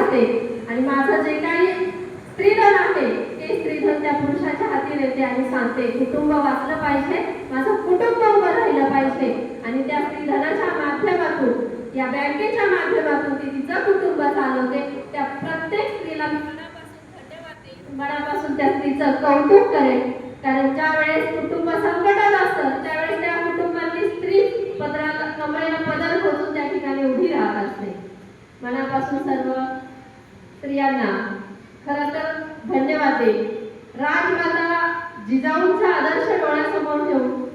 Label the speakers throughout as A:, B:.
A: वाचते आणि माझं जे काही स्त्रीधन आहे ते स्त्रीधन त्या पुरुषाच्या हाती देते आणि सांगते कुटुंब वाचलं पाहिजे, माझं कुटुंब उभं राहिलं पाहिजे आणि त्या स्त्रीधनाच्या माध्यमातून या बँकेच्या माध्यमातून ती तिचं कुटुंब चालवते। त्या प्रत्येक स्त्रीला मनापासून धन्यवाद देईन, मनापासून त्या स्त्रीचं कौतुक करेन, कारण ज्या वेळेस कुटुंब संकटात असतं त्यावेळेस त्या कुटुंबातली स्त्री पदराला कमरेला पदर खोचून त्या ठिकाणी उभी राहत असते। मनापासून सर्व स्त्रियांना खरं तर धन्यवाद देईन। राजमाता जिजाऊंचा आदर्श डोळ्यासमोर ठेवून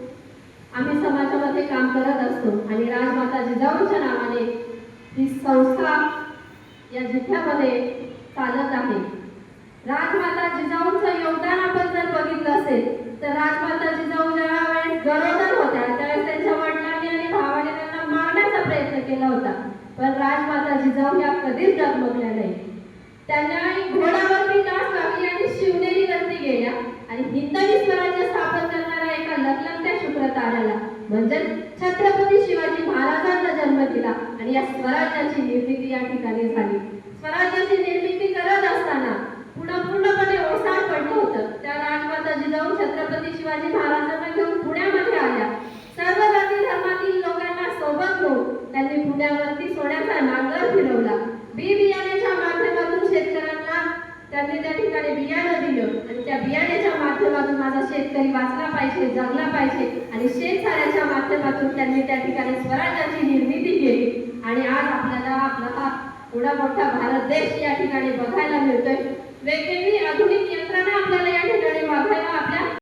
A: आम्ही समाजामध्ये काम करत असतो आणि राजमाता जिजाऊंच्या नावाने ही संस्था या जिल्ह्यामध्ये चालत आहे। राजमाता जिजाऊंचं योगदान आपण जर बघितलं असेल तर राजमाता जिजाऊ ज्या वेळेस गरोदर होत्या त्यावेळेस त्यांच्या वडिलांनी आणि भावाने त्यांना मारण्याचा प्रयत्न केला होता, पण राजमाता जिजाऊ या कधीच डगमगल्या नाही। त्यांना घोड्यावरती लाच लागली आणि शिवनेरी वरती गेल्या आणि हिंदवी स्वराज्य स्थापन करणाऱ्या एका लखलखत्या शुक्रताऱ्याला म्हणजे छत्रपती शिवाजी महाराजांना जन्म दिला आणि या स्वराज्याची निर्मिती या ठिकाणी झाली। स्वराज्याची निर्मिती करत असताना पूर्णपणे ओसाड पडलं होतं। त्या राजमाता जिजाऊ छत्रपती शिवाजी महाराजांना घेऊन पुण्यामध्ये आल्या। सर्व जाती धर्मातील लोकांना सोबत घेऊन त्यांनी पुण्यावरती सोन्याचा नांगर फिरवला। बी बियाण्याच्या माध्यमातून शेतकऱ्यांना त्यांनी त्या ठिकाणी बियाणं दिलं आणि त्या बियाण्याच्या माध्यमातून माझा शेतकरी वाचला पाहिजे, जगला पाहिजे आणि शेतसाऱ्याच्या माध्यमातून त्यांनी त्या ठिकाणी स्वराज्याची निर्मिती केली आणि आज आपल्याला आपला हा एवढा मोठा भारत देश या ठिकाणी बघायला मिळतोय। वेगवेगळी आधुनिक यंत्रणा आपल्याला या ठिकाणी बघायला आपल्या